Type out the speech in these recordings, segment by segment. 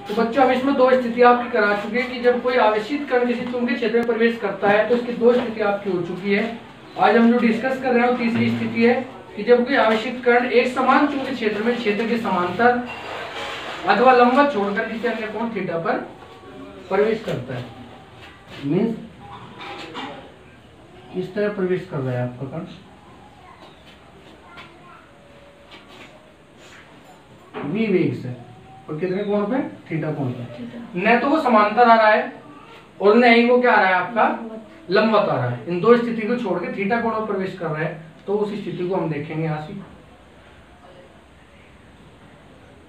तो बच्चों हम इसमें दो स्थिति आपकी करा चुके हैं कि जब कोई आवेशित कण किसी चुंबकीय क्षेत्र में प्रवेश करता है तो इसकी दो स्थिति आपकी हो चुकी है। आज हम जो डिस्कस कर रहे हैं वो तीसरी स्थिति है कि जब कोई आवेशित कण एक समान चुंबकीय क्षेत्र में क्षेत्र के समांतर अथवा लंबवत छोड़कर किसी अन्य कोण थीटा पर प्रवेश करता है। मीन्स इस तरह प्रवेश कर रहा है आपका कण, v वेग से, और कितने कोण पे? थीटा कोण पे। न तो वो समांतर आ रहा है और न ही वो क्या आ रहा है आपका लंबवत आ रहा है। इन दो स्थिति को छोड़ के थीटा कोण में प्रवेश कर रहा है, तो उस स्थिति को हम देखेंगे यहाँ से।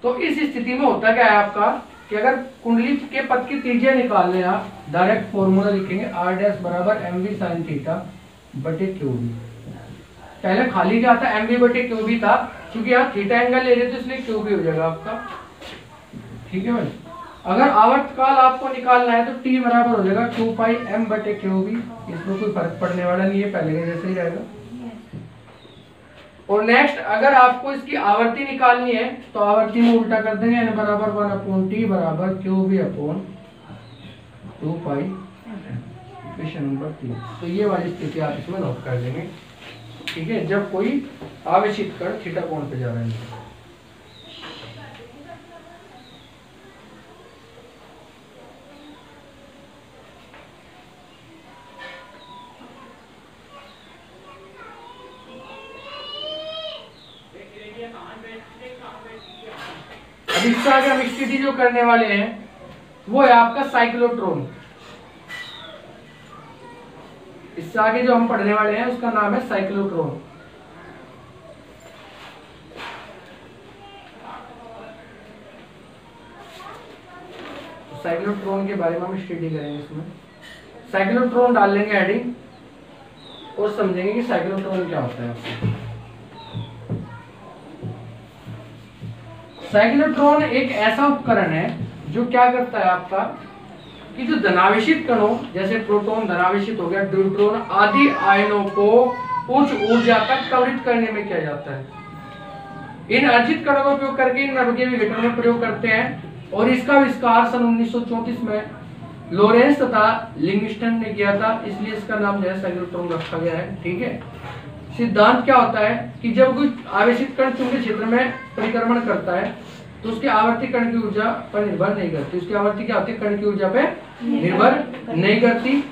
तो इस स्थिति में होता क्या है आपका कि अगर कुंडली के पथ की त्रिज्या निकालने आप डायरेक्ट फॉर्मूला लिखेंगे r डैश बराबर mv sin थीटा बटे qv। पहले खाली क्या था? mv बटे qv था, क्योंकि यहाँ थीटा एंगल ले रहे थे इसलिए qv हो जाएगा आपका। ठीक है भाई। अगर आवर्तकाल आपको निकालना है तो t बराबर हो जाएगा 2 पाई m बटे qv। इसमें कोई फर्क पड़ने वाला नहीं है, पहले के जैसे ही रहेगा। और नेक्स्ट अगर आपको इसकी आवर्ती निकालनी है तो आवर्ती में उल्टा कर देंगे, n बराबर 1/t बराबर qv अपॉन 2 पाई इक्वेशन नंबर 3। तो ये वाली स्थिति आप इसमें नोट कर देंगे। ठीक है, जब कोई आवेशित कण थीटा कोण पे जा रहा है। अब इससे आगे हम स्थिति जो करने वाले हैं वो है आपका साइक्लोट्रॉन। इससे आगे जो हम पढ़ने वाले हैं उसका नाम है साइक्लोट्रॉन। साइक्लोट्रॉन के बारे में हम स्टडी करेंगे। इसमें साइक्लोट्रॉन डाल लेंगे हेडिंग और समझेंगे कि साइक्लोट्रॉन क्या होता है। साइक्लोट्रॉन एक ऐसा उपकरण है जो क्या करता है आपका कि जो धनावेशित कणों जैसे प्रोटॉन धनावेशित हो गया, न्यूट्रॉन आदि आयनों को उच्च ऊर्जा तक त्वरित करने में किया जाता है। इन अर्जित कणों का उपयोग करके इन नाभिकीय विघटन में प्रयोग करते हैं और इसका आविष्कार सन 1934 में लॉरेंस तथा लिंगस्टन ने किया था, इसलिए इसका नाम जो है साइक्लोट्रॉन रखा गया है। ठीक है। सिद्धांत क्या होता है कि जब कोई आवेशित कण चुंबकीय क्षेत्र में परिक्रमण करता है तो उसकी आवर्ती कण की ऊर्जा पर निर्भर नहीं करती। उसकी आवर्ती क्या होती है? कण की ऊर्जा पे निर्भर नहीं करती।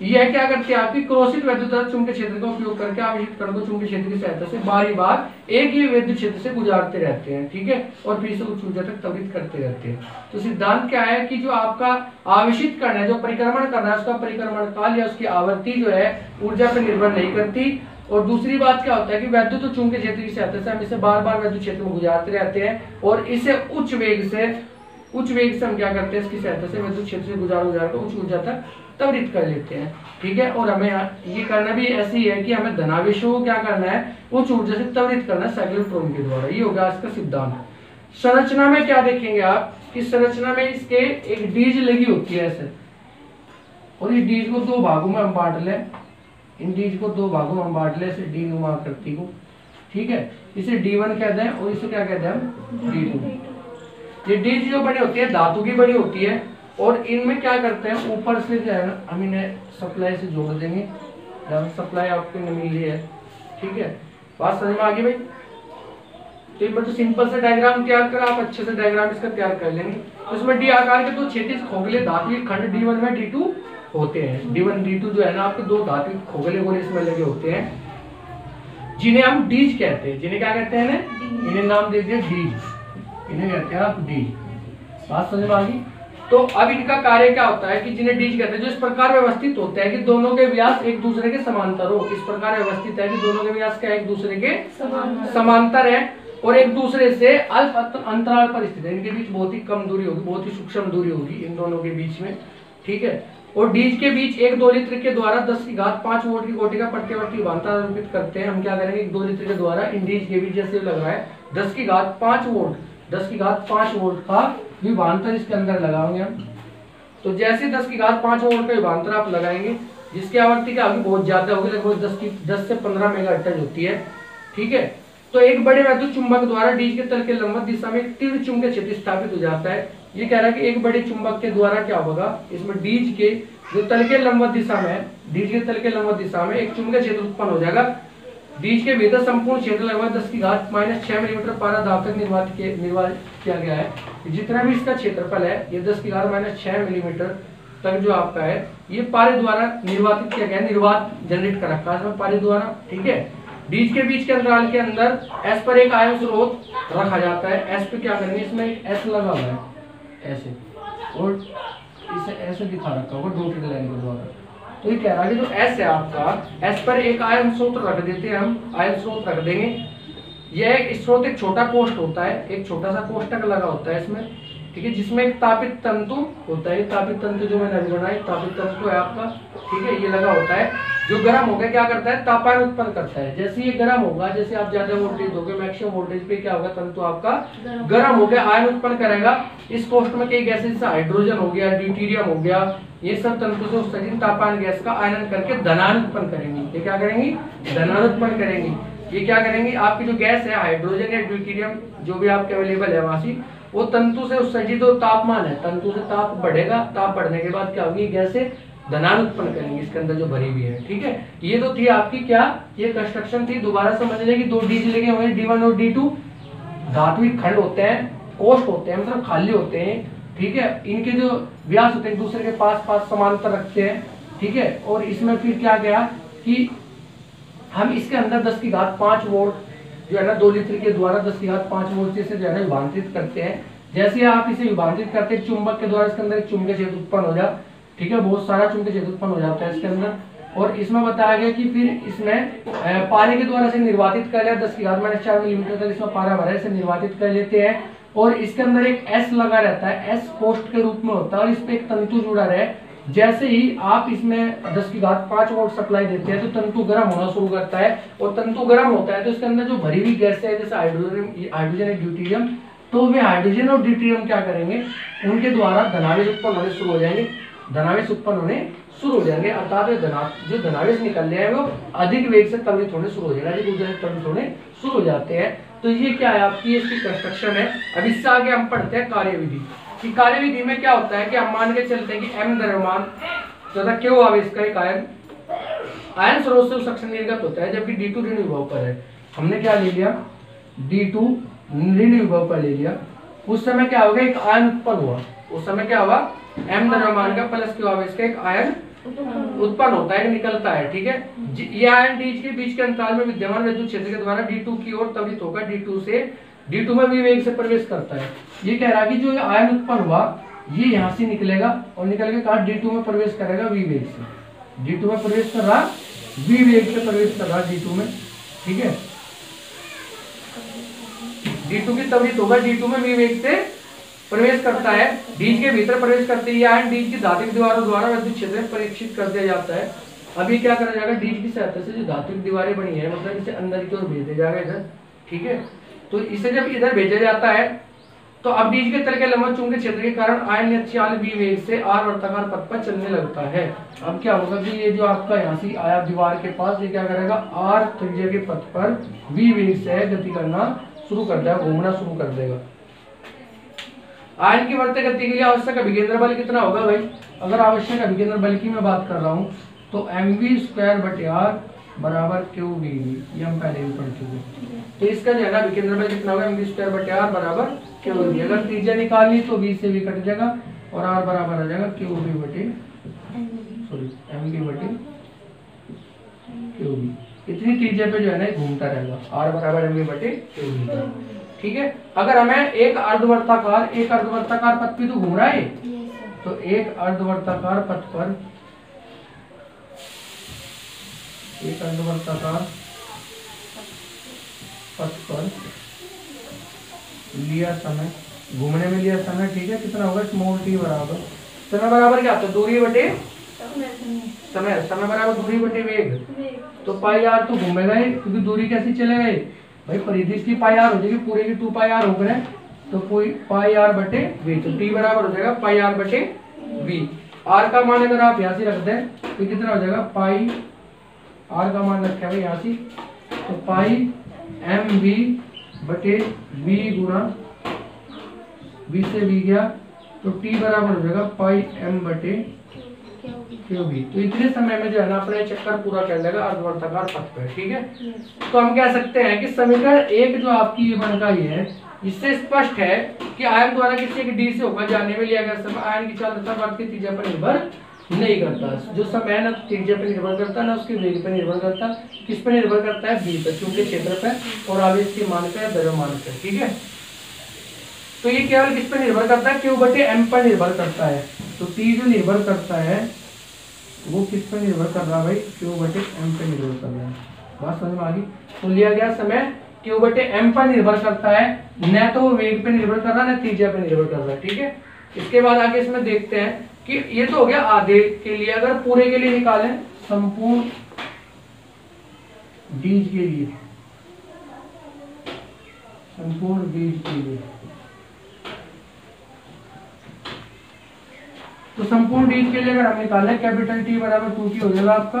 यह क्या करती है? आपकी क्रोसित वैद्युत चुंबकीय क्षेत्र का उपयोग करके आवेशित कण को चुंबकीय क्षेत्र की सहायता से बारी बार एक ही वैद्युत क्षेत्र से गुजारते रहते हैं। ठीक है, और फिर से उच्च ऊर्जा तक त्वरित करते रहते हैं। तो सिद्धांत क्या है कि जो आपका आवेशित कण है जो परिक्रमण कर रहा है उसका परिक्रमण काल या उसकी आवर्ती जो है ऊर्जा पर निर्भर नहीं करती। और दूसरी बात क्या होता है कि वैद्युत और चुंबकीय क्षेत्र की सहायता से हम इसे बार बार वैद्युत क्षेत्र में गुजारते रहते हैं और इसे उच्च वेग से हम क्या करते हैं? इसकी सहायता से वैद्युत क्षेत्र से गुजार कर उच्च ऊर्जा तक त्वरित कर लेते हैं। ठीक है, और हमें ये करना भी ऐसी है कि हमें धनावेशों को क्या करना है? उच्च ऊर्जा से त्वरित करना है साइक्लोट्रॉन के द्वारा। ये होगा इसका सिद्धांत। संरचना में क्या देखेंगे आप कि संरचना में इसके एक डीज लगी होती है ऐसे, और इस डीज को दो भागों में हम बांट लें। इन डीज को दो भागों में हम बांट ले इसे डी नुमा आकृति को। ठीक है, इसे D1 कहते हैं और इसे क्या कहते हैं हम? D2। ये डीज जो बनी होती है धातु की बनी होती है और इनमें क्या करते हैं ऊपर से जो है हम इन्हें सप्लाई से जोड़ देंगे। सप्लाई आपको मिल रही है। ठीक है, बात समझ में आ गई भाई? तो इनमें तो सिंपल से डायग्राम तैयार कर, आप अच्छे से डायग्राम इसका तैयार कर लेंगे। तो इसमें डी आकार के दो क्षैतिज खोखले धात्विक खंड D1 में D2 होते हैं। D1 D2 जो है ना आपके दो धात्विक खोखले गोले इसमें लगे होते हैं जिन्हें हम डीज कहते हैं। जिन्हें क्या कहते हैं? इन्हें नाम दे दिया डीज, इन्हें कहते हैं आप डीज। बात समझ में आ गई? तो अब इनका कार्य क्या होता है कि जिन्हें डीज कहते हैं जो इस प्रकार व्यवस्थित होते हैं कि दोनों के व्यास एक दूसरे के समांतर हो। इस प्रकार व्यवस्थित है कि दोनों के व्यास क्या एक दूसरे के समांतर है और एक दूसरे से अल्प अंतराल पर स्थित है। इनके बीच बहुत ही कम दूरी होगी, बहुत ही सूक्ष्म दूरी होगी इन दोनों के बीच में। ठीक है, और डीज के बीच एक 2 लित्र के द्वारा 10⁵ वोल्ट की कोटि का प्रत्यवर्ती विभवांतर आरोपित करते हैं। हम क्या करेंगे? 2 लित्र के द्वारा इन डीज के बीच जैसे लग रहा है 10⁵ वोल्ट, 10⁵ वोल्ट का विभवांतर इसके अंदर लगाएंगे हम। तो जैसे 10⁵ वोल्ट का विभवांतर आप लगाएंगे जिसकी आवृत्ति क्या होगी? बहुत ज्यादा होगी, लगभग 10 से 15 मेगाहर्ट्ज होती है। ठीक है, तो एक बड़े वैद्युत चुंबक द्वारा डीज के तल के लंबवत दिशा में एक तीव्र चुंबकीय क्षेत्र स्थापित हो जाता है। ये कह रहा है कि एक बड़े चुंबक के द्वारा क्या होगा, इसमें डीज के जो तल के लंबवत दिशा में, डीज के तल के लंबवत दिशा में एक चुंबकीय क्षेत्र उत्पन्न हो जाएगा। डीज के भीतर संपूर्ण क्षेत्र लगभग 10⁻⁻⁶ मिलीमीटर पारादाब तक निर्वात किया गया है। जितना भी इसका क्षेत्रफल है ये 10⁻⁻⁶ मिलीमीटर तक जो आपका है ये पारे द्वारा निर्वातित किया गया, निर्वात जनरेट कर रखा है पारे द्वारा। ठीक है, डीज के बीच के अंतराल के अंदर एस पर एक आयन स्रोत रखा जाता है। एस पे क्या करेंगे, इसमें एक एस लगा हुआ है ऐसे, और इसे ऐसे दिखा रखा होगा डॉटेड लाइन के द्वारा। तो ये कह रहा है कि जो एस है आपका, एस पर एक आयन स्रोत रख देते हैं हम, आयन स्रोत रख देंगे। यह एक स्रोत एक छोटा कोष्ठ होता है, एक छोटा सा कोष्ठक लगा होता है इसमें। ठीक है, जिसमें एक तापित तंतु होता है। तापित तंतु जो मैंने अभी बनाया तापित तंतु है आपका। ठीक है, ये लगा होता है जो गर्म होकर क्या करता है, तापायन उत्पन्न करता है। जैसे ये गर्म होगा, जैसे आप ज्यादा वोल्टेज दोगे मैक्सिमम वोल्टेज पे क्या होगा, तंतु आपका गर्म होकर आयन उत्पन्न करेगा। इस कोष्ठ में कई गैसें जैसे हाइड्रोजन हो गया, ड्यूटेरियम हो गया, ये सब तंतु से उत्सर्जित तापायन गैस का आयनन करके धनायन उत्पन्न करेंगी। ये क्या करेंगी, धनायन उत्पन्न करेंगी। ये क्या करेंगी, आपकी जो गैस है हाइड्रोजन या ड्यूटेरियम जो भी आपके अवेलेबल है वहां से, वो तंतु से उत्सर्जित जो तापमान है, तंतु से ताप बढ़ेगा, ताप बढ़ने के बाद क्या होगी, गैसें धनायन उत्पन्न करेंगे इसके अंदर जो भरी हुई है। ठीक है, ये तो थी आपकी क्या, ये कंस्ट्रक्शन थी। दोबारा समझ लें कि दो डीज लगे हुए हैं, D1 और D2 धात्विक खंड होते हैं, कोष्ठ होते हैं, मतलब खाली होते हैं। ठीक है, इनके जो व्यास होते हैं एक दूसरे के पास पास समांतर रखते हैं। ठीक है, और इसमें फिर क्या गया कि हम इसके अंदर 10⁵ वोल्ट जो है ना 2 लीटर के द्वारा 10⁵ वोल्ट से जो है ना विभाजित करते हैं। जैसे आप इसे विभाजित करते हैं चुंबक के द्वारा, इसके अंदर एक चुंबकीय क्षेत्र उत्पन्न हो जाए। ठीक है, बहुत सारा चुंबकीय क्षेत्र उत्पन्न हो जाता है इसके अंदर। और इसमें बताया गया कि फिर इसमें पारे के द्वारा से निर्वातित कर लिया 10⁻⁴ मिलीमीटर तक इसमें पारा भरा है, इसे निर्वातित कर लेते हैं। और इसके अंदर एक एस लगा रहता है, एस कोष्ठ के रूप में होता है, और इस पे एक तंतु जुड़ा रहे। जैसे ही आप इसमें 10⁵ वोल्ट सप्लाई देते हैं तो तंतु गर्म होना शुरू करता है, और तंतु गर्म होता है तो इसके अंदर जो भरी हुई गैस है जैसे हाइड्रोजन या ड्यूटेरियम, तो वे हाइड्रोजन और ड्यूटेरियम क्या करेंगे, उनके द्वारा धनावेश उत्पन्न होने शुरू हो जाएंगे, धनावेश उत्पन्न होने शुरू हो जाएंगे। अर्थात जो धनावेश निकल रहे हैं वो अधिक वेग से त्वरित होने शुरू हो जाएगा, अधिक ऊर्जा से त्वरित होने शुरू हो जाते हैं। तो ये क्या है आपकी, इसकी कंस्ट्रक्शन है। अब इससे आगे हम पढ़ते हैं कार्यविधि। कि कार्यविधि में क्या होता है कि हम मान के चलते हैं कि m द्रव्यमान तथा Q आवेश का एक आयन स्रोत से उत्सर्जन निर्गत होता है, जबकि D2 ऋण विभव पर है। हमने क्या ले लिया, D2 ऋण विभव पर ले लिया। उस समय क्या होगा, एक आयन उत्पन्न हुआ। उस समय क्या हुआ, m द्रव्यमान का प्लस Q आवेश का एक आयन उत्पन्न होता है, निकलता है। ठीक है, ये आयन डीज के बीच के अंतराल में विद्यमान विद्युत क्षेत्र के द्वारा D2 की ओर त्वरित होकर D2 में भी वेग से प्रवेश करता है। ये कह रहा है कि जो आयन उत्पन्न हुआ ये यहाँ से निकलेगा और निकल के कहा D2 में प्रवेश करेगा V वेग से। D2 में प्रवेश कर रहा, V वेग से प्रवेश कर रहा D2 में। ठीक है, D2 की त्वरित होगा, D2 में V वेग से प्रवेश करता है। डीज के भीतर प्रवेश करते ही आयन डीज की धात्विक दीवारों द्वारा विद्युत क्षेत्र में परीक्षित कर दिया जाता है। अभी क्या करा जाएगा, डीज की सहायता से जो धात्विक दीवारें बनी है, मतलब इसे अंदर की ओर भेज दिया जाएगा इधर। ठीक है, तो इसे जब इधर भेजा जाता है तो अब डीज के तल के लंबवत चुंबकीय क्षेत्र के कारण आयन यथाचाल V वेग से R वर्ताकार पथ पर चलने लगता है। अब क्या होगा कि ये जो आपका यहाँ से आया दीवार के पास, ये क्या करेगा, R त्रिज्या के पथ पर V वेग से गति करना शुरू कर देगा, घूमना शुरू कर देगा। आयन की बढ़ती गति के लिए आवश्यक अभिकेंद्र बल कितना होगा भाई, अगर आवश्यक अभिकेंद्र बल की मैं बात कर रहा हूँ तो mv² बराबर QV, ये हम पहले भी पढ़ चुके। तो इसका जो है ना अभिकेंद्र बल कितना होगा, mv² बराबर QV। अगर त्रिज्या निकालनी तो V से V कट जाएगा और R बराबर आ जाएगा QV बटे mv बटे QV। इतनी त्रिज्या पे जो है ना घूमता रहेगा, R बराबर mv बटे QV। ठीक है, अगर हमें एक अर्धवर्ताकार पथ पे तो घूम रहा है, तो एक अर्धवर्ताकार पथ पर लिया समय, घूमने में लिया समय, ठीक है, कितना होगा, स्मॉल t बराबर, समय बराबर क्या होता है, दूरी बटे समय, समय बराबर दूरी बटे वेग। तो पाई r तो घूमेगा ही, क्योंकि दूरी कैसी चलेगा भाई, परिधि की पाई r हो जाएगी, पूरे की 2 पाई r हो गए, तो कोई पाई r बटे v, तो t बराबर हो जाएगा पाई r बटे v। r का मान अगर आप यहाँ से रख दें तो कितना हो जाएगा, पाई r का मान रखा है यहाँ से, तो पाई एम वी बटे वी गुना वी से वी गया तो टी बराबर हो जाएगा पाई एम बटे क्यू बी। तो इतने समय में जो है ना अपने चक्कर पूरा कर लेगा अर्धवर्ताकार पथ पे, ठीक है। तो हम कह सकते हैं कि समीकरण एक जो आपकी ये बन गई है, इससे स्पष्ट है कि आयन द्वारा किसी एक डी से होकर जाने में लिया गया समय आयन की चालकता वर्त की त्रिज्या पर निर्भर नहीं करता। जो समय है ना त्रिज्या पर निर्भर करता है ना उसके वेग पर निर्भर करता, किस पर निर्भर करता है, बी पर, क्योंकि क्षेत्र पर और आवेश के मान पर, द्रव्यमान पर, ठीक है। तो ये केवल किस पर निर्भर करता है, क्यू बटे एम पर निर्भर करता है। तो टी जो निर्भर करता है वो किस पर निर्भर कर रहा है भाई, क्यू बटे एम पर निर्भर कर रहा है। बात समझ में आ गई। तो लिया गया समय क्यू बटे एम पर निर्भर करता है, न तो वो वेग पे निर्भर कर रहा है न त्रिज्या पे निर्भर कर रहा है, ठीक है। इसके बाद आगे इसमें देखते हैं कि ये तो हो गया आधे के लिए, अगर पूरे के लिए निकालें संपूर्ण डीज के लिए, संपूर्ण डीज के लिए, तो संपूर्ण डीज के लिए अगर हम निकालें कैपिटल टी बराबर 2 की हो जाएगा आपका,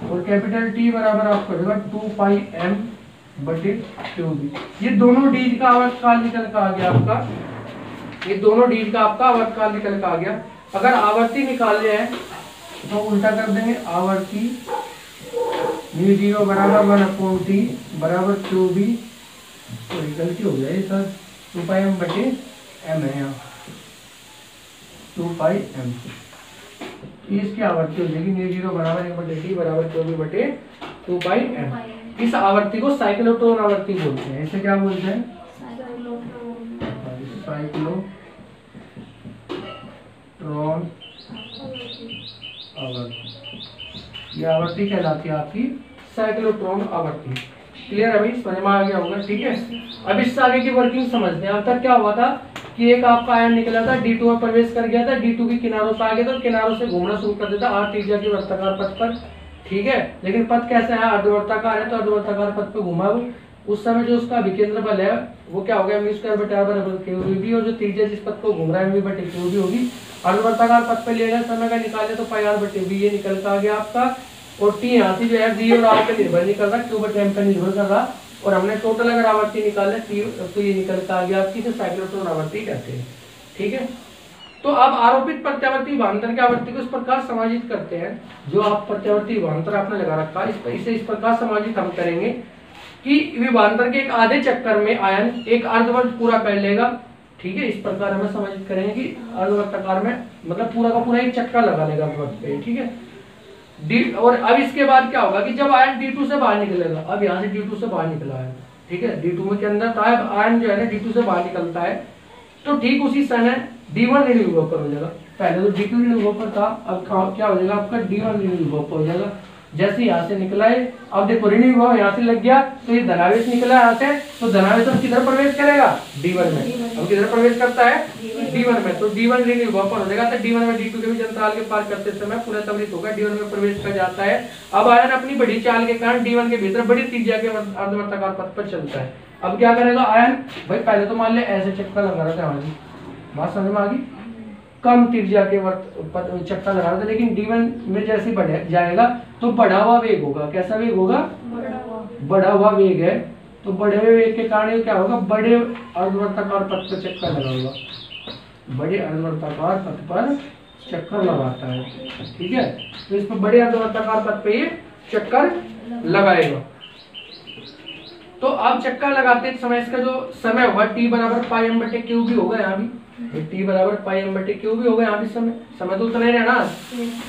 और कैपिटल टी बराबर आपका हो जाएगा 2 पाई एम बटे क्यू बी। ये दोनों डीज का आवर्तकाल निकल का आ गया आपका, ये दोनों डीज का आपका आवर्तकाल निकल का आ गया। अगर आवर्ती निकालने हैं तो उल्टा कर देंगे, आवर्ती न्यू जीरो बराबर 1/t बराबर क्यू बी, तो गलती हो जाए सर, 2 पाई एम बटे एम है यहाँ, 2 पाई एम, इसकी आवर्ती हो जाएगी न्यू जीरो बराबर 1/t बराबर क्यू बी बटे 2 पाई एम। इस आवर्ती को साइक्लोट्रॉन आवर्ती बोलते हैं। इसे क्या बोलते हैं, साइक्लोट्रॉन आवर्ती। ये आवर्ती कहलाती है आपकी साइक्लोट्रॉन आवर्ती। क्लियर अभी समझ में आ गया होगा, ठीक है। अब इससे आगे की वर्किंग समझते हैं। अब तक क्या हुआ था कि एक आपका आयन निकला था, D2 में प्रवेश कर गया था, D2 की किनारों पर आ गया था, किनारों से घूमना शुरू कर देता r त्रिज्या के वर्ताकार पथ पर, ठीक है। लेकिन पथ कैसा है, अर्धवर्ताकार है, तो अर्धवर्ताकार पथ पे घुमा वो, उस समय जो उसका विकेंद्र बल है वो क्या हो गया, v² बटे r बराबर क्यूबी, और जो त्रिज्या जिस पथ को घूम रहा है v बटे क्यूबी होगी। अर्धवर्ताकार पथ पे लेगा समय का निकाले तो पाई r बटे v ये निकल का आ गया आपका, और t यहाँ से जो है v और r पे निर्भर नहीं कर रहा, क्यू बटे m पे निर्भर कर रहा, और हमने टोटल अगर आवर्ती निकाले तो ये निकल का आ गया आपकी, तो साइक्लोट्रॉन आवर्ती कहते हैं, ठीक है। तो अब आरोपित प्रत्यावर्ती विभवांतर के आवर्ती को इस प्रकार समायोजित करते हैं। जो आप प्रत्यावर्ती विभवांतर आपने लगा रखा है इसे इस प्रकार समायोजित हम करेंगे कि विभवांतर के एक आधे चक्कर में आयन एक अर्धवर्त पूरा कर लेगा, ठीक है। इस प्रकार हमें समायोजित करेंगे कि अर्धवर्ताकार में मतलब पूरा का पूरा एक चक्कर लगा लेगा अर्धवर्त पे, ठीक है। और अब इसके बाद क्या होगा कि जब आयन D2 से बाहर निकलेगा, अब यहाँ से D2 से बाहर निकला है, ठीक है, D2 में के अंदर था, अब आयन जो है ना D2 से बाहर निकलता है, तो ठीक उसी समय D1 ऋण विभव पर हो जाएगा। पहले तो D2 ऋण विभव पर था, अब क्या हो जाएगा आपका D1 ऋण विभव पर हो जाएगा। जैसे यहाँ से निकला है, अब देखो ऋण विभव यहाँ से लग गया, तो ये धनावेश निकला यहाँ से, तो धनावेश अब किधर प्रवेश करेगा, D1 में। अब किधर प्रवेश करता है, D1 में, तो D1 ऋण विभव पर हो जाएगा। तो D1 में D2 के बीच अंतराल के पार करते समय पुनः त्वरित होगा, D1 में प्रवेश कर जाता है। अब आयन अपनी बड़ी चाल के कारण D1 के भीतर बड़ी त्रिज्या के अर्धवर्ताकार पथ पर चलता है। अब क्या करेगा आयन, भाई पहले तो मान ले ऐसे चक्कर लगा रहा था, हमारी बात समझ में आ गई, कम त्रिज्या के चक्कर लगा रहा था, लेकिन D1 में जैसे बढ़ जाएगा तो बढ़ा हुआ वेग होगा। कैसा वेग होगा, बढ़ा हुआ वेग है, तो बढ़े हुए वेग के कारण क्या होगा, बड़े अर्धवर्ताकार पथ पर चक्कर लगाएगा, बड़े अर्धवर्ताकार पथ पर चक्कर लगाता है, ठीक है। तो इस पर बड़े अर्धवर्ताकार पथ पे ये चक्कर लगाएगा। तो अब चक्कर लगाते समय इसका जो समय होगा t बराबर पाई एम बटे क्यू भी होगा, यहाँ भी t बराबर पाई एम बटे क्यू भी होगा, यहाँ भी समय तो उतना ही रहना।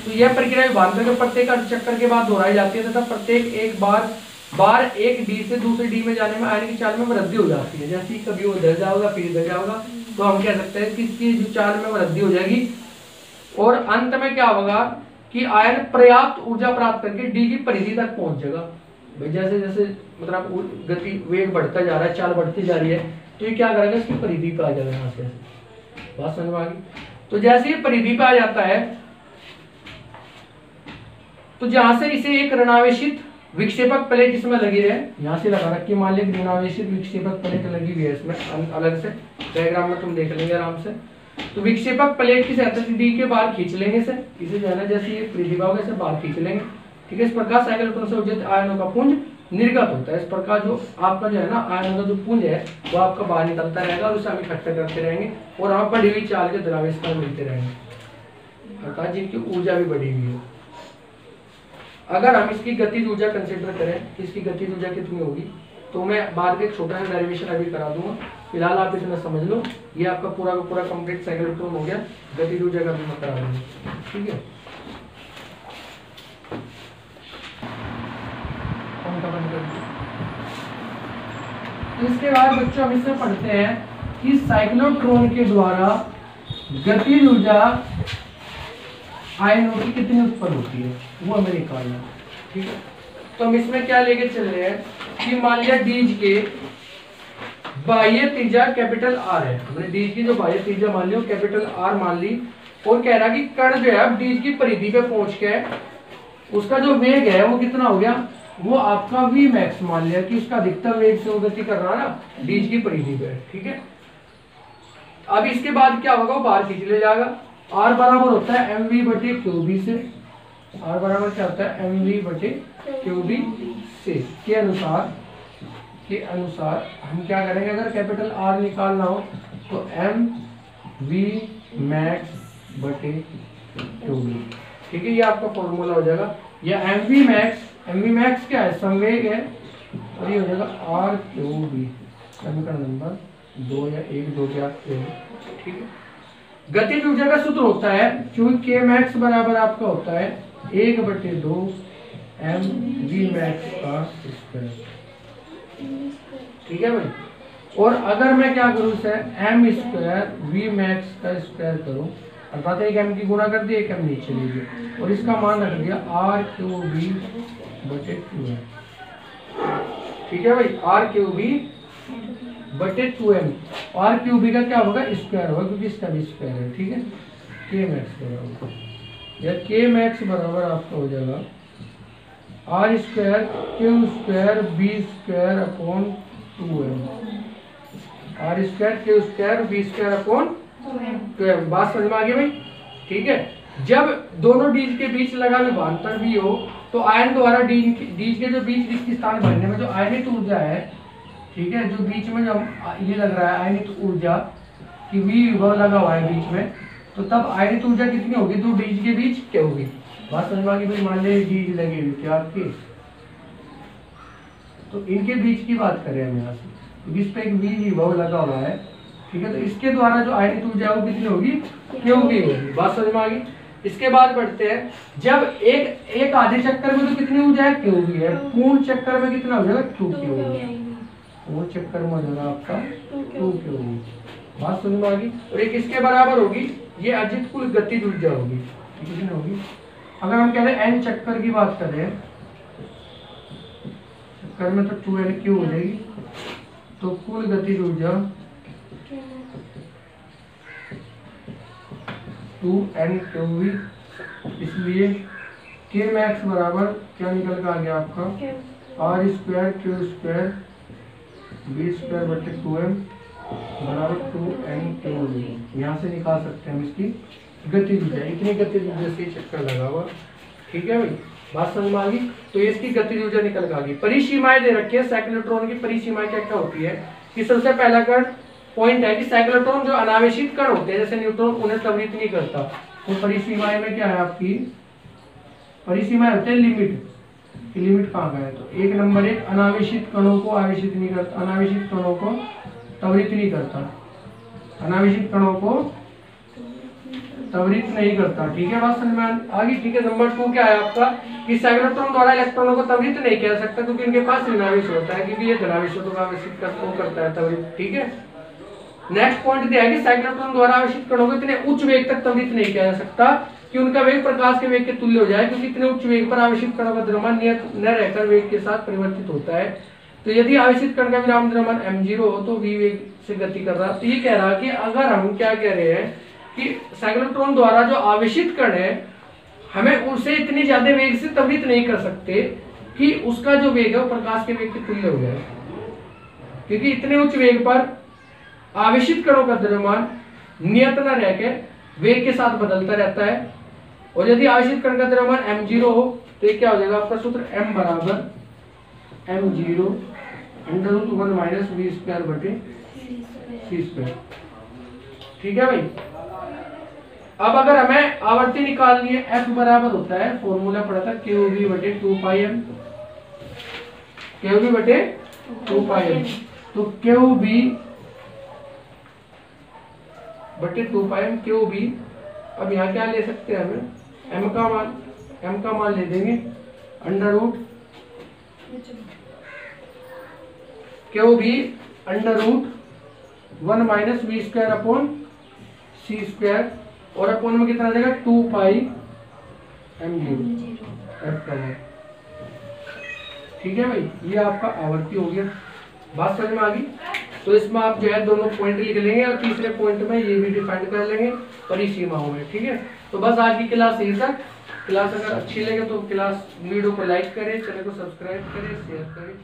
तो यह प्रक्रिया विभवांतर के प्रत्येक चक्कर के बाद दोहराई जाती है तथा प्रत्येक एक बार एक डी से दूसरे डी में जाने में आयन की चाल में वृद्धि हो जाती है। जैसे कभी वो इधर जाओगा फिर इधर जाओगा, तो हम कह सकते हैं कि इसकी जो चाल में वृद्धि हो जाएगी, और अंत में क्या होगा कि आयन पर्याप्त ऊर्जा प्राप्त करके डी की परिधि तक पहुंच जाएगा। जैसे जैसे मतलब गति वेग बढ़ता जा रहा है, चाल बढ़ती जा रही है, तो ये क्या करेगा, इसकी परिधि पे आ जाएगा यहाँ से। बात समझ में आ गई। तो जैसे ये परिधि पे आ जाता है, तो जहां से इसे एक ऋणावेशित विक्षेपक प्लेट इसमें लगी है, यहाँ से लगा रखी, मान लीजिए ऋणावेशित विक्षेपक प्लेट लगी हुई है इसमें, अलग से डायग्राम में तुम देख लेंगे आराम से। तो विक्षेपक प्लेट की सतह डी के बाहर खींच लेंगे इसे जो है ना, जैसे ये परिधि होगा इसे बाहर खींच लेंगे, ठीक है। इस प्रकार साइक्लोट्रॉन से ऊर्जित आयनों का पुंज निर्गत होता है। इस प्रकार जो आपका जो है ना आयनों का जो पुंज है वो आपका बाहर निकलता रहेगा और उसे हम इकट्ठा करते रहेंगे और हम बढ़ी हुई चाल के द्रव्यष्ट कण मिलते रहेंगे, अर्थात जिनकी ऊर्जा भी बढ़ी हुई है। अगर हम इसकी गतिज ऊर्जा कंसिडर करें कि इसकी गतिज ऊर्जा कितनी होगी, तो मैं बाद में एक छोटा सा डेरिवेशन अभी करा दूंगा, फिलहाल आप इतना समझ लो। ये आपका पूरा का पूरा कंप्लीट साइक्लोट्रॉन हो गया, गतिज ऊर्जा का भी मैं करा दूंगा, ठीक है। तो इसके बाद बच्चों हम इसमें पढ़ते हैं कि साइक्लोट्रॉन के द्वारा गतिज ऊर्जा आयनों की कितनी उत्पन्न होती है वो हमें निकालना है, ठीक है। तो हम इसमें क्या लेके चल रहे हैं कि मान लिया डीज के बाह्य त्रिज्या कैपिटल आर है, हमने डीज की जो बाह्य त्रिज्या मान ली वो कैपिटल आर मान ली, और कह रहा कि कण जो है अब डीज की परिधि पे पहुंच के उसका जो वेग है वो कितना हो गया, वो आपका वी मैक्स मान लिया कि उसका अधिकतम वेग से वो गति कर रहा है ना डीज की परिधि पे, ठीक है। अब इसके बाद क्या होगा, वो बाहर खींच ले जाएगा। आर बराबर होता है एम वी बटे क्यू बी से, आर बराबर क्या होता है एम वी बटे क्यू बी से के अनुसार हम क्या करेंगे, अगर कैपिटल आर निकालना हो तो एम वी मैक्स बटे क्यू बी, ठीक है। ये आपका फॉर्मूला हो जाएगा, या एम वी मैक्स क्या है, संवेग है, और ये हो जाएगा आर क्यू बी, समीकरण नंबर 2 या 1 2 के आप, ठीक है। गतिज ऊर्जा का सूत्र होता है क्योंकि के मैक्स बराबर आपका होता है 1/2 एम वी मैक्स का स्क्वायर, ठीक है भाई। और अगर मैं क्या करूँ इसे एम स्क्वायर वी मैक्स का स्क्वायर करूँ, अर्थात एक एम की गुणा कर दिया, एक एम नीचे लीजिए और इसका मान रख दिया आर क्यू बी बटे क्यू एम, ठीक है भाई। आर क्यू बी बटे 2m, आर क्यू बी का क्या होगा स्क्वायर होगा क्योंकि इसका भी स्क्वायर है, ठीक है। के मैक्स बराबर या के मैक्स बराबर आपका हो जाएगा r square q square b square upon 2m, r square q square b square upon 2m। बात समझ में आ गई भाई, ठीक है। जब दोनों डीज के बीच लगा विभांतर भी हो तो आयन द्वारा डीज के जो बीच रिक्त स्थान भरने में जो आयनित ऊर्जा है, ठीक है, जो बीच में जो ये लग रहा है आयनित ऊर्जा की वी विभव लगा हुआ है बीच में, तो तब आयनित ऊर्जा कितनी होगी, दो डीज के बीच क्या होगी। बात समझ में आ गई भाई। मान लीजिए डीज लगी हुई थी आपकी, तो इनके बीच की बात करें हम यहाँ से, तो इस पे एक वी विभव लगा हुआ है, ठीक है। तो इसके द्वारा जो आयनित ऊर्जा वो कितनी होगी, क्यू वी होगी। बात समझ में आ गई। इसके बाद बढ़ते हैं, जब एक आधे चक्कर में तो कितनी ऊर्जा है, क्यू वी है, पूर्ण चक्कर में कितना हो जाएगा, क्यू क्यू होगी, वो चक्कर में हो जाएगा आपका 2 क्यू होगी। बात समझ में आ गई। और एक इसके बराबर होगी, ये अजित कुल गतिज ऊर्जा होगी, कितनी होगी। अगर हम कह रहे हैं n चक्कर की बात करें, चक्कर में तो 2n क्यू हो जाएगी, तो कुल गतिज ऊर्जा 2n क्यू वी, इसलिए k मैक्स बराबर क्या निकल कर आ गया आपका r square q square b square बटे 2m बराबर 2n क्यू वी। यहाँ से निकाल सकते हैं हम इसकी गतिज ऊर्जा, इतनी गतिज ऊर्जा से चक्कर लगा हुआ, ठीक है भाई। बात समझ में आ गई। तो इसकी गतिज ऊर्जा निकल आ गई। परिसीमाएं दे रखी है साइक्लोट्रॉन की। परिसीमाएं क्या क्या होती है कि सबसे पहला कण पॉइंट है कि साइक्लोट्रॉन जो अनावेशित कण होते हैं जैसे न्यूट्रॉन, उन्हें त्वरित नहीं करता। तो परिसीमाएं में क्या है आपकी, परिसीमाएं होते हैं लिमिट, लिमिट कहाँ का है, तो 1 नंबर 1 अनावेशित कणों को आवेशित नहीं करता, अनावेशित कणों को त्वरित नहीं करता, अनावेशित कणों को त्वरित नहीं करता, ठीक है। बात समझ में आ गई, ठीक है। नंबर 2 क्या है आपका कि साइक्लोट्रॉन द्वारा इलेक्ट्रॉनों को त्वरित नहीं किया सकता क्योंकि इनके पास ऋणावेश होता है, क्योंकि ये धनावेशों को आवेशित करता है त्वरित, ठीक है। नेक्स्ट पॉइंट दिया है कि साइक्लोट्रॉन द्वारा आवेशित कणों को इतने उच्च वेग तक त्वरित नहीं किया जा सकता कि उनका वेग प्रकाश के वेग के तुल्य हो जाए, क्योंकि इतने उच्च वेग पर आवेशित कणों का द्रव्यमान नियत न रहकर वेग के साथ परिवर्तित होता है। तो यदि आवेशित कण का विराम द्रव्यमान m0 हो तो v वेग से गति कर रहा है। तो ये कह रहा है कि अगर हम क्या कह रहे हैं कि साइक्लोट्रॉन द्वारा जो आवेशित कण है हमें उसे इतनी ज्यादा वेग से त्वरित नहीं कर सकते कि उसका जो वेग है वो प्रकाश के वेग के तुल्य हो जाए, क्योंकि इतने उच्च वेग पर आवेशित कणों का द्रव्यमान नियत न रहकर वेग के साथ बदलता रहता है। और यदि आवेशित कण का द्रव्यमान m0 हो तो ये क्या हो जाएगा आपका सूत्र m बराबर m0 under root 1 minus v square बटे सी स्क्वायर। ठीक है भाई। अब अगर हमें आवर्ती निकालनी है, f बराबर होता है, फॉर्मूला पढ़ा था क्यू बी बटे 2πm, क्यू बी बटे 2πm। तो क्यू बी बटे 2πm क्यू बी। अब यहाँ क्या ले सकते हैं हमें, m का मान ले देंगे under root q b under root 1 minus v square upon c square, और अपॉन में कितना आ जाएगा 2πm0 f का मान। ठीक है भाई, ये आपका आवर्ती हो गया। बात समझ में आ गई। तो इसमें आप जो है दोनों पॉइंट लिख लेंगे और तीसरे पॉइंट में ये भी डिफाइन कर लेंगे परिसीमाओं में। ठीक है, तो बस आज की क्लास यही तक। क्लास अगर अच्छी लगे तो क्लास वीडियो को लाइक करें, चैनल को सब्सक्राइब करें, शेयर करें।